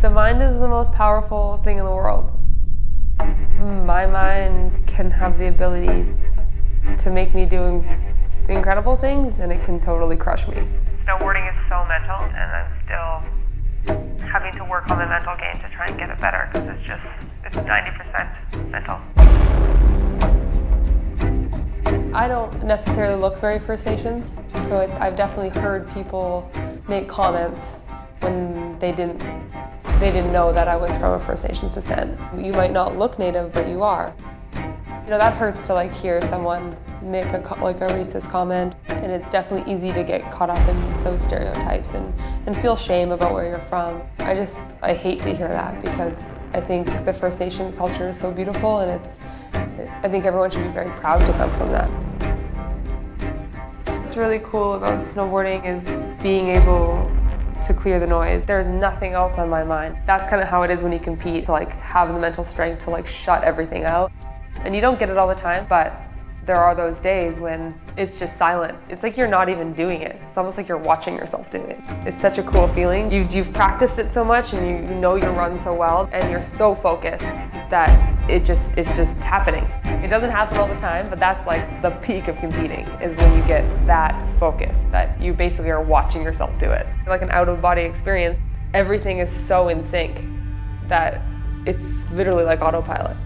The mind is the most powerful thing in the world. My mind can have the ability to make me do incredible things, and it can totally crush me. Snowboarding is so mental, and I'm still having to work on my mental game to try and get it better, because it's 90% mental. I don't necessarily look very First Nations, so I've definitely heard people make comments when they didn't know that I was from a First Nations descent. You might not look Native, but you are. You know, that hurts to hear someone make a racist comment, and it's definitely easy to get caught up in those stereotypes and feel shame about where you're from. I hate to hear that, because I think the First Nations culture is so beautiful, and I think everyone should be very proud to come from that. What's really cool about snowboarding is being able to clear the noise. There's nothing else on my mind. That's kind of how it is when you compete, to have the mental strength to shut everything out. And you don't get it all the time, but there are those days when it's just silent. It's like you're not even doing it. It's almost like you're watching yourself do it. It's such a cool feeling. You've practiced it so much, and you know your run so well, and you're so focused that it's just happening. It doesn't happen all the time, but that's the peak of competing, is when you get that focus, that you basically are watching yourself do it. Like an out-of-body experience. Everything is so in sync that it's literally like autopilot.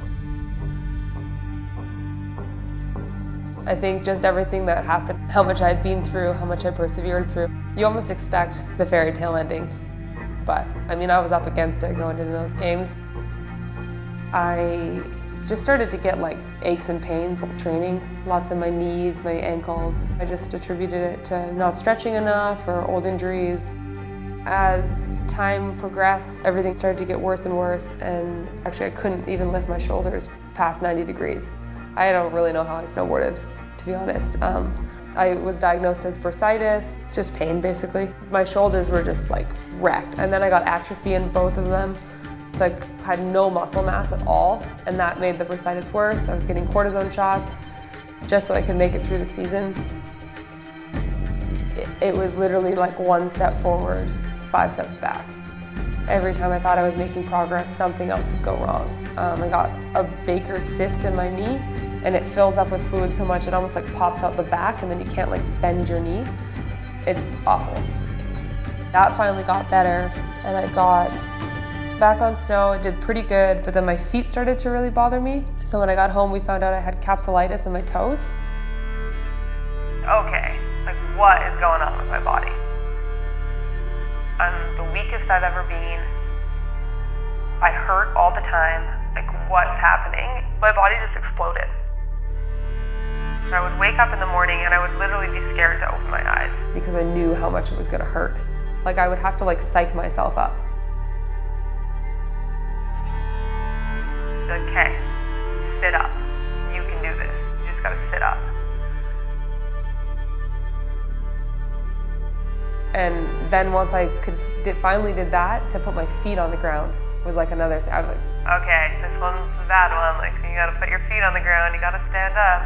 I think just everything that happened, how much I'd been through, how much I persevered through. You almost expect the fairy tale ending, but I was up against it going into those games. I just started to get aches and pains while training, lots in my knees, my ankles. I just attributed it to not stretching enough or old injuries. As time progressed, everything started to get worse and worse, and actually I couldn't even lift my shoulders past 90 degrees. I don't really know how I snowboarded, to be honest. I was diagnosed as bursitis, just pain basically. My shoulders were just wrecked, and then I got atrophy in both of them. So I had no muscle mass at all, and that made the bursitis worse. I was getting cortisone shots just so I could make it through the season. It was literally one step forward, 5 steps back. Every time I thought I was making progress, something else would go wrong. I got a Baker's cyst in my knee, and it fills up with fluid so much it almost pops out the back, and then you can't bend your knee. It's awful. That finally got better, and I got back on snow. It did pretty good, but then my feet started to really bother me. So when I got home, we found out I had capsulitis in my toes. Okay, what is going on with my body? I'm the weakest I've ever been. I hurt all the time. What's happening? My body just exploded. I would wake up in the morning and I would literally be scared to open my eyes. Because I knew how much it was gonna hurt. I would have to psych myself up. Okay, sit up. You can do this. You just gotta sit up. And then once I finally did that, to put my feet on the ground was another thing. I was okay, this one's a bad one. You gotta put your feet on the ground, you gotta stand up.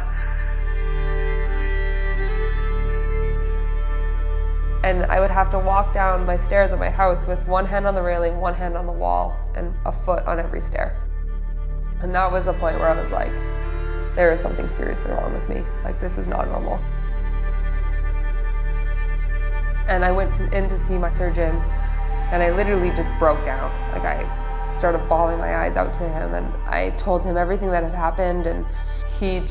And I would have to walk down my stairs at my house with one hand on the railing, one hand on the wall, and a foot on every stair. And that was the point where I was there is something seriously wrong with me. This is not normal. And I went in to see my surgeon, and I literally just broke down. I started bawling my eyes out to him, and I told him everything that had happened, and he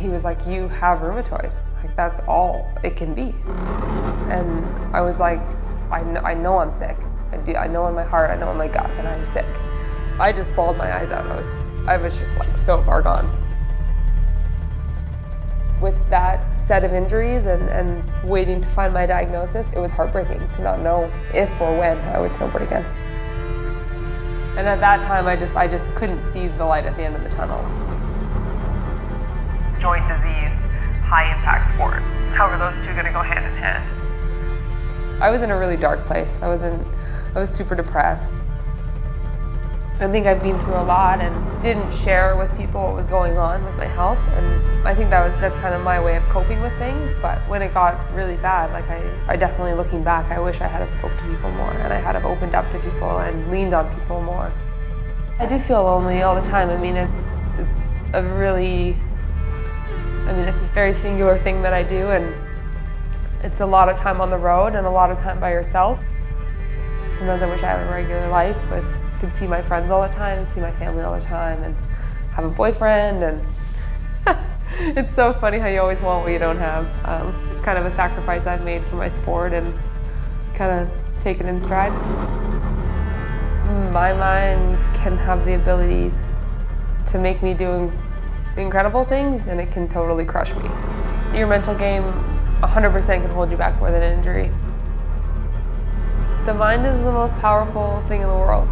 was like, you have rheumatoid. That's all it can be. And I was I know I'm sick. I know in my heart, I know in my gut that I'm sick. I just bawled my eyes out. I was just so far gone. With that set of injuries and waiting to find my diagnosis, it was heartbreaking to not know if or when I would snowboard again. And at that time, I just couldn't see the light at the end of the tunnel. Joint disease, high impact sport. How are those two gonna go hand in hand? I was in a really dark place. I was super depressed. I think I've been through a lot and didn't share with people what was going on with my health, and I think that's kind of my way of coping with things. But when it got really bad, like I definitely, looking back, I wish I had spoke to people more and I had have opened up to people and leaned on people more. I do feel lonely all the time. I mean, it's it's this very singular thing that I do, and it's a lot of time on the road and a lot of time by yourself. Sometimes I wish I had a regular life could see my friends all the time, see my family all the time, and have a boyfriend. And it's so funny how you always want what you don't have. It's kind of a sacrifice I've made for my sport and kind of take it in stride. My mind can have the ability to make me do incredible things, and it can totally crush me. Your mental game 100% can hold you back more than an injury. The mind is the most powerful thing in the world.